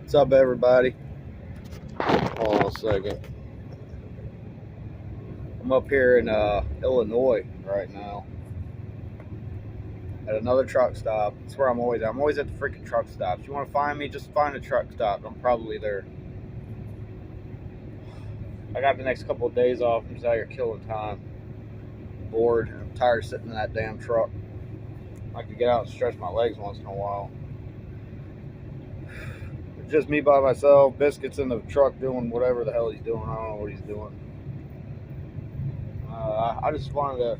What's up, everybody? Hold on a second. I'm up here in Illinois right now at another truck stop. That's where I'm always at. I'm always at the freaking truck stops. If you want to find me, just find a truck stop. I'm probably there. I got the next couple of days off. I'm just out here killing time. I'm bored. I'm tired of sitting in that damn truck. I could get out and stretch my legs once in a while. It's just me by myself. Biscuit's in the truck doing whatever the hell he's doing. I don't know what he's doing. I just wanted to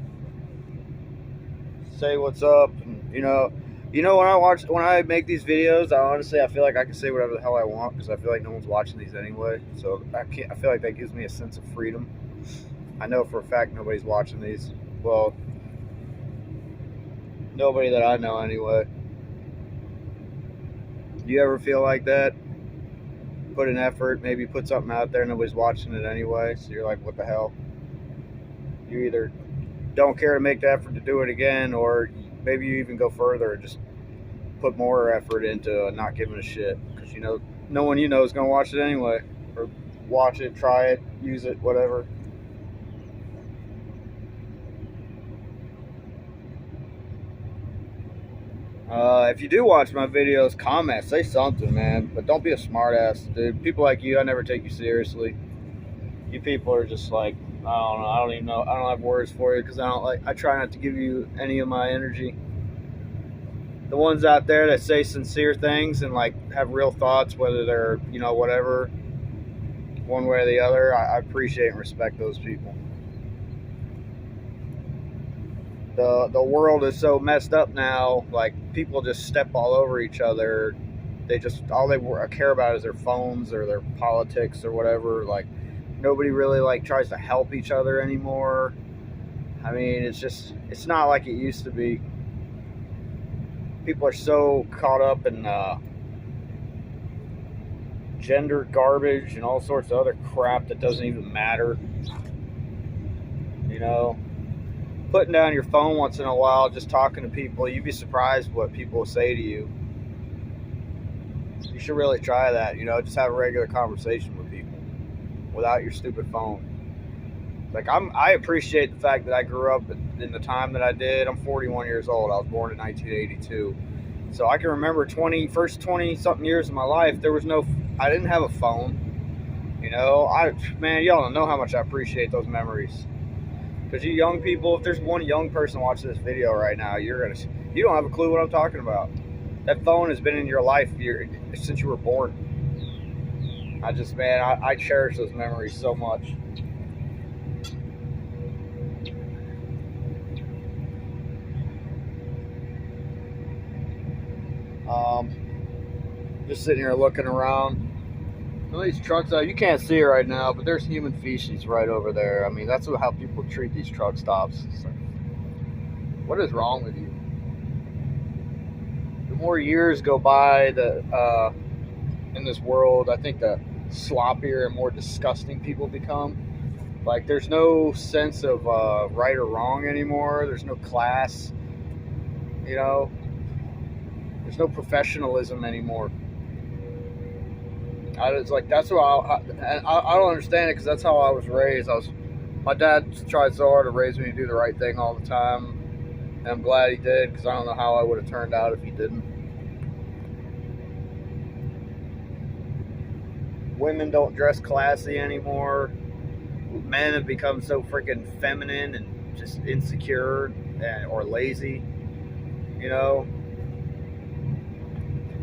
say what's up, and when I make these videos, I feel like I can say whatever the hell I want because I feel like no one's watching these anyway. So I feel like that gives me a sense of freedom. I know for a fact nobody's watching these. Well, nobody that I know anyway. Do you ever feel like that? Put an effort, maybe put something out there, nobody's watching it anyway, so you're like, what the hell? You either don't care to make the effort to do it again, or maybe you even go further and just put more effort into not giving a shit, because no one is going to watch it anyway, or watch it, try it, use it, whatever. If you do watch my videos, comment, say something, man, but don't be a smartass, dude. People like you, I never take you seriously. You people are just like, I don't know, I don't even know, I don't have words for you, because I try not to give you any of my energy. The ones out there that say sincere things and like have real thoughts, whether they're, whatever, one way or the other, I appreciate and respect those people. The world is so messed up now, like people just step all over each other. All they care about is their phones or their politics or whatever. Like nobody really like tries to help each other anymore. I mean, it's not like it used to be. People are so caught up in gender garbage and all sorts of other crap that doesn't even matter. Putting down your phone once in a while, just talking to people, you'd be surprised what people will say to you. You should really try that, just have a regular conversation with people without your stupid phone. Like, I appreciate the fact that I grew up in the time that I did. I'm 41 years old. I was born in 1982. So I can remember first 20 something years of my life, I didn't have a phone. Man, y'all don't know how much I appreciate those memories. Because you young people, if there's one young person watching this video right now, you don't have a clue what I'm talking about. That phone has been in your life since you were born. I cherish those memories so much. Just sitting here looking around. Some of these trucks, you can't see it right now, but there's human feces right over there. I mean, that's how people treat these truck stops. It's like, what is wrong with you? The more years go by in this world, I think the sloppier and more disgusting people become. Like, there's no sense of right or wrong anymore. There's no class. There's no professionalism anymore. That's what I don't understand it, because that's how I was raised. My dad tried so hard to raise me to do the right thing all the time, and I'm glad he did, because I don't know how I would have turned out if he didn't. Women don't dress classy anymore. Men have become so freaking feminine and just insecure or lazy,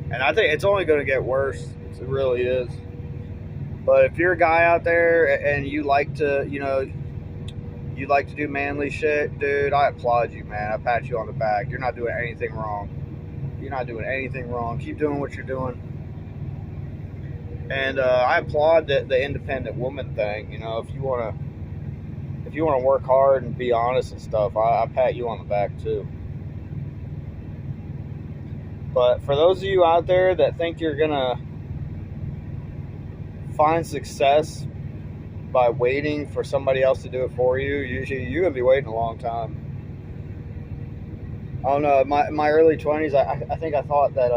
And I think it's only going to get worse. It really is. But if you're a guy out there and you like to, you like to do manly shit, dude, I applaud you, man. I pat you on the back. You're not doing anything wrong. Keep doing what you're doing. And I applaud the independent woman thing. If you want to work hard and be honest and stuff, I pat you on the back too. But for those of you out there that think you're gonna find success by waiting for somebody else to do it for you, you're gonna be waiting a long time. I don't know. My early 20s, I think I thought that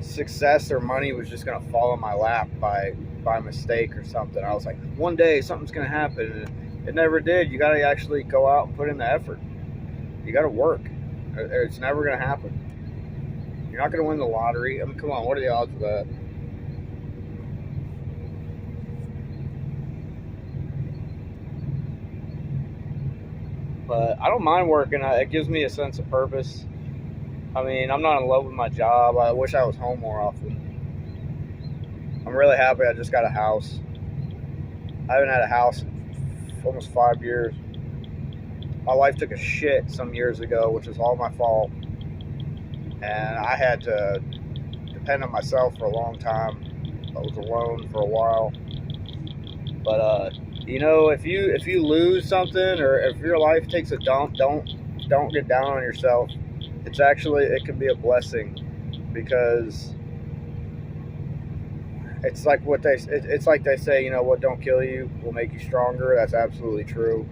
success or money was just gonna fall in my lap by mistake or something. I was like, one day something's gonna happen, and it never did. You gotta actually go out and put in the effort. You gotta work. It's never gonna happen. You're not gonna win the lottery. I mean, come on, what are the odds of that? But I don't mind working. It gives me a sense of purpose. I mean, I'm not in love with my job. I wish I was home more often. I'm really happy I just got a house. I haven't had a house in almost 5 years. My wife took a shit some years ago, which is all my fault. And I had to depend on myself for a long time. I was alone for a while. But you know, if you lose something, or if your life takes a dump, don't get down on yourself. It can be a blessing, because it's like they say, you know, what don't kill you will make you stronger. That's absolutely true.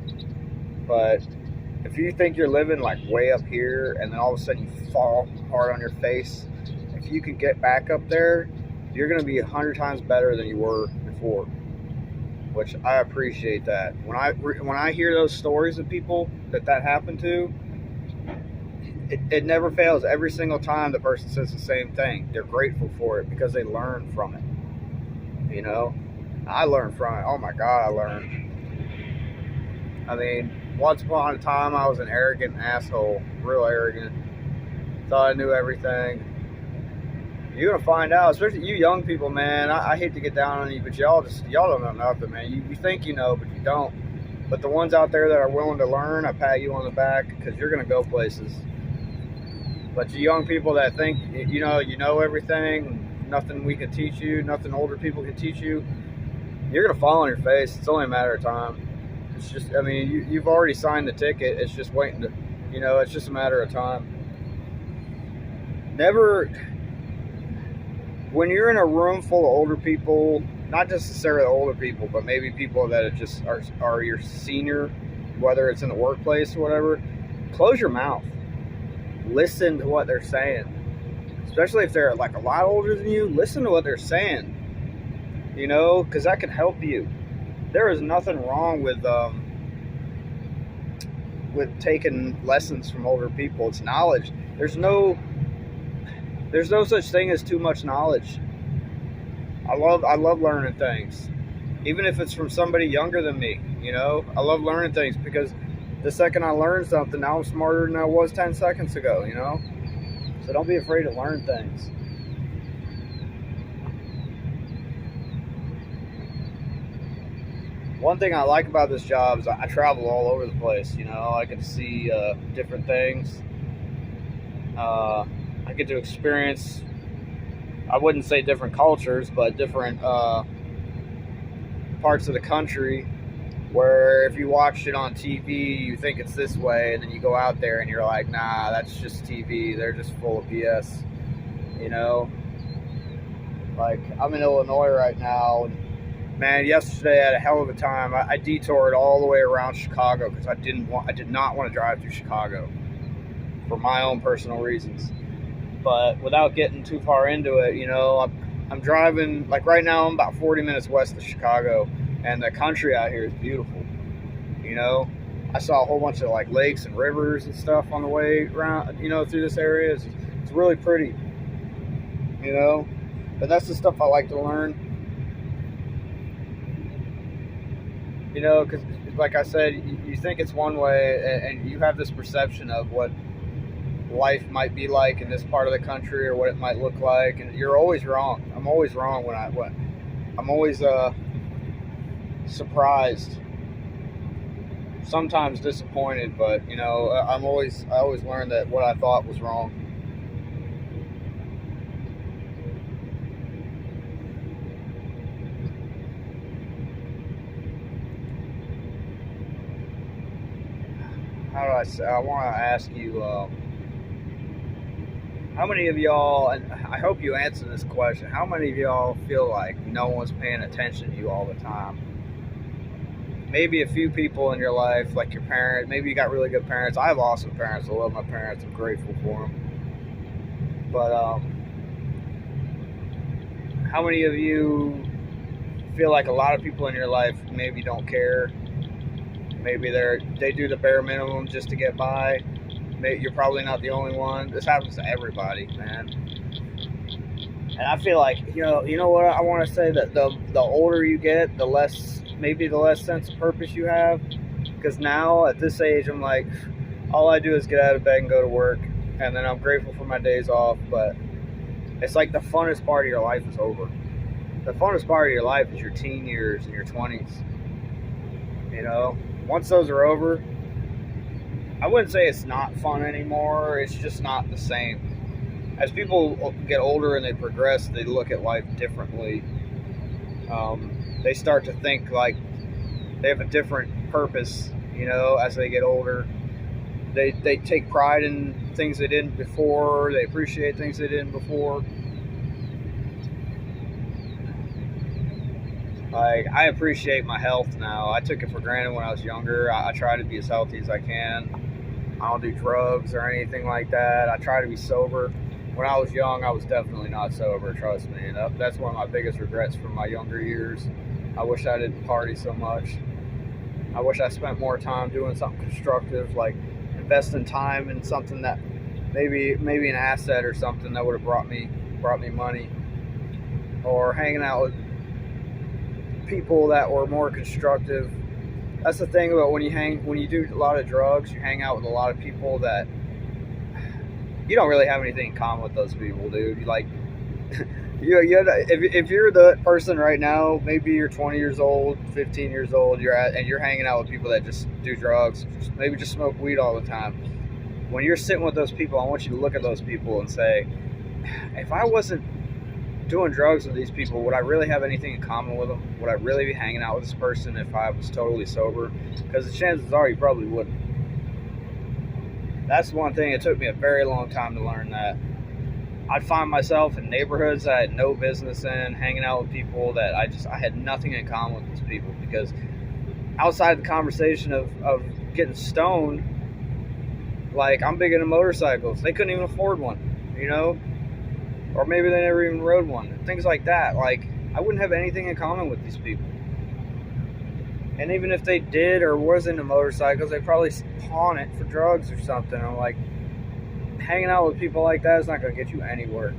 But if you think you're living like way up here, and then all of a sudden you fall hard on your face, if you can get back up there, you're going to be 100 times better than you were before. Which I appreciate that. When I hear those stories of people that happened to, it never fails. Every single time the person says the same thing. They're grateful for it because they learned from it. You know, I learned from it. Oh my God, I learned. I mean, once upon a time I was an arrogant asshole, real arrogant. Thought I knew everything. You're gonna find out, especially you young people, man. I hate to get down on you, but y'all don't know nothing, man. You think you know, but you don't. But the ones out there that are willing to learn, I pat you on the back, because you're gonna go places. But you young people that think you know everything, nothing we can teach you, nothing older people can teach you, you're gonna fall on your face. It's only a matter of time. It's just, I mean, you've already signed the ticket. It's just waiting to, it's just a matter of time. Never. When you're in a room full of older people, not necessarily older people, but maybe people that are your senior, whether it's in the workplace or whatever, close your mouth. Listen to what they're saying. Especially if they're like a lot older than you, listen to what they're saying. Because that can help you. There is nothing wrong with taking lessons from older people. It's knowledge. There's no such thing as too much knowledge. I love learning things, even if it's from somebody younger than me. I love learning things, because the second I learn something, now I'm smarter than I was 10 seconds ago. So don't be afraid to learn things. One thing I like about this job is I travel all over the place. I get to see different things. I get to experience, I wouldn't say different cultures, but different parts of the country, where if you watch it on TV, you think it's this way, and then you go out there and you're like, nah, that's just TV. They're just full of BS. Like, I'm in Illinois right now, and man, yesterday I had a hell of a time. I detoured all the way around Chicago because I did not want to drive through Chicago for my own personal reasons. But without getting too far into it, I'm driving, like right now I'm about 40 minutes west of Chicago, and the country out here is beautiful. I saw a whole bunch of like lakes and rivers and stuff on the way around, through this area. It's really pretty, but that's the stuff I like to learn. Because like I said, you think it's one way, and you have this perception of what life might be like in this part of the country, or what it might look like, and you're always wrong. I'm always wrong I'm always surprised, sometimes disappointed, but I always learn that what I thought was wrong. How do I say? I want to ask you, how many of y'all, and I hope you answer this question, how many of y'all feel like no one's paying attention to you all the time? Maybe a few people in your life, like your parents. Maybe you got really good parents. I have awesome parents. I love my parents. I'm grateful for them. But How many of you feel like a lot of people in your life maybe don't care? Maybe they do the bare minimum just to get by. Maybe you're probably not the only one. This happens to everybody, man. And I feel like you know what I want to say, that the older you get, the less sense of purpose you have. Because now at this age, I'm like, all I do is get out of bed and go to work, and then I'm grateful for my days off. But it's like the funnest part of your life is over. The funnest part of your life is your teen years and your 20s. You know, once those are over, I wouldn't say it's not fun anymore. It's just not the same. As people get older and they progress, they look at life differently. They start to think like they have a different purpose, as they get older. They take pride in things they didn't before. They appreciate things they didn't before. Like, I appreciate my health now. I took it for granted when I was younger. I try to be as healthy as I can. I don't do drugs or anything like that. I try to be sober. When I was young, I was definitely not sober, trust me. And that's one of my biggest regrets from my younger years. I wish I didn't party so much. I wish I spent more time doing something constructive, like investing time in something that maybe an asset or something that would have brought me money, or hanging out with people that were more constructive. That's the thing about when you do a lot of drugs, you hang out with a lot of people that you don't really have anything in common with those people, dude. If you're the person right now, maybe you're 20 years old, 15 years old, and you're hanging out with people that just do drugs, maybe just smoke weed all the time. When you're sitting with those people, I want you to look at those people and say, if I wasn't doing drugs with these people, would I really have anything in common with them? Would I really be hanging out with this person if I was totally sober? Because the chances are you probably wouldn't. That's one thing. It took me a very long time to learn that. I'd find myself in neighborhoods that I had no business in, hanging out with people that I had nothing in common with these people, because outside the conversation of getting stoned, like, I'm big into motorcycles. They couldn't even afford one, or maybe they never even rode one. Things like that. Like, I wouldn't have anything in common with these people. And even if they did or was into motorcycles, they'd probably pawn it for drugs or something. I'm like, hanging out with people like that is not going to get you anywhere.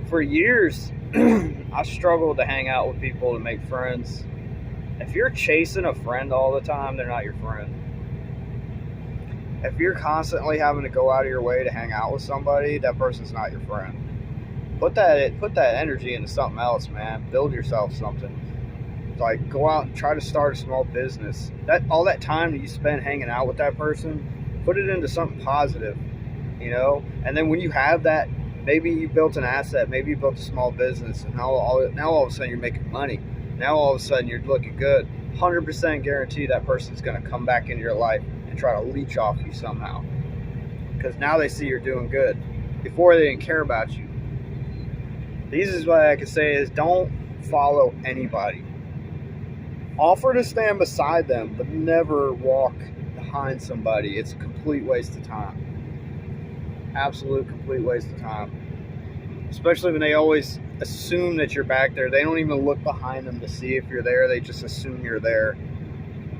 For years, I struggled to hang out with people, to make friends. If you're chasing a friend all the time, they're not your friend. If you're constantly having to go out of your way to hang out with somebody, that person's not your friend. Put that energy into something else, man. Build yourself something. Like, go out and try to start a small business. All that time that you spend hanging out with that person, put it into something positive, And then when you have that, maybe you built an asset, maybe you built a small business, and now all of a sudden you're making money. Now all of a sudden you're looking good. 100% guarantee that person's going to come back into your life and try to leech off you somehow. Because now they see you're doing good. Before, they didn't care about you. The easiest way I can say is, don't follow anybody. Offer to stand beside them, but never walk behind somebody. It's a complete waste of time. Absolute complete waste of time. Especially when they always assume that you're back there. They don't even look behind them to see if you're there. They just assume you're there.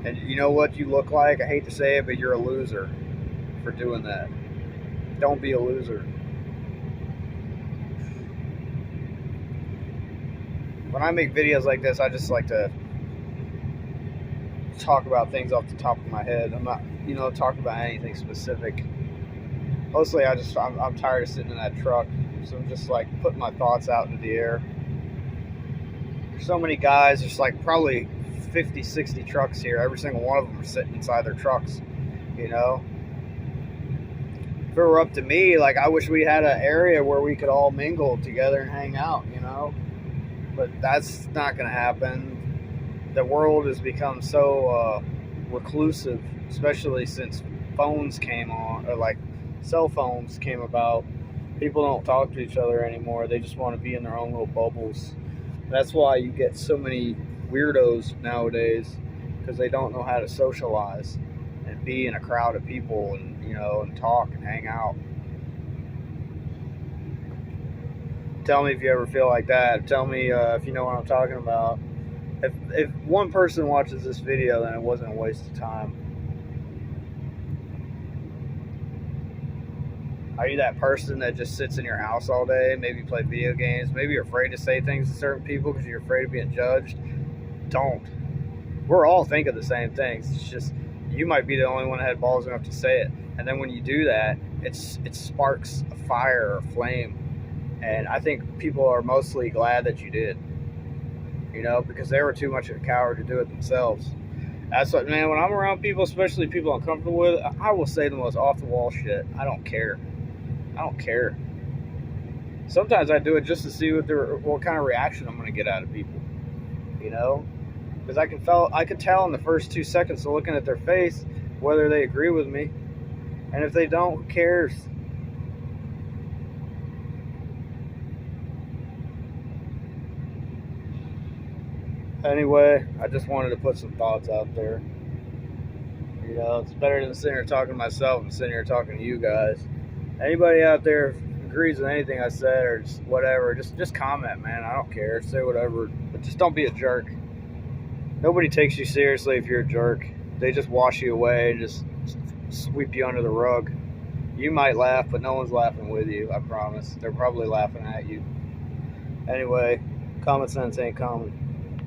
And you know what you look like? I hate to say it, but you're a loser for doing that. Don't be a loser. When I make videos like this, I just like to talk about things off the top of my head. I'm not, talking about anything specific. Mostly, I'm tired of sitting in that truck, so I'm just like putting my thoughts out into the air. There's so many guys. There's like probably 50, 60 trucks here. Every single one of them are sitting inside their trucks. If it were up to me, like, I wish we had an area where we could all mingle together and hang out. But that's not going to happen. The world has become so reclusive, especially since phones came on, or like cell phones came about. People don't talk to each other anymore. They just want to be in their own little bubbles. That's why you get so many weirdos nowadays, because they don't know how to socialize. and be in a crowd of people and, you know, and talk and hang out. Tell me if you ever feel like that. Tell me if you know what I'm talking about. If one person watches this video, then it wasn't a waste of time. Are you that person that just sits in your house all day, maybe play video games, maybe you're afraid to say things to certain people because you're afraid of being judged? Don't. We're all thinking the same things. It's just you might be the only one that had balls enough to say it. And then when you do that, it sparks a fire or a flame. And I think people are mostly glad that you did, you know, because they were too much of a coward to do it themselves. That's what, man, when I'm around people, especially people I'm comfortable with, I will say the most off-the-wall shit. I don't care. I don't care. Sometimes I do it just to see what kind of reaction I'm going to get out of people, you know? Because I can tell in the first 2 seconds of looking at their face whether they agree with me. And if they don't, who cares? Anyway, I just wanted to put some thoughts out there. You know, it's better than sitting here talking to myself and sitting here talking to you guys. Anybody out there agrees with anything I said or just whatever, just comment, man. I don't care. Say whatever. But just don't be a jerk. Nobody takes you seriously if you're a jerk. They just wash you away and just sweep you under the rug. You might laugh, but no one's laughing with you, I promise. They're probably laughing at you. Anyway, common sense ain't common.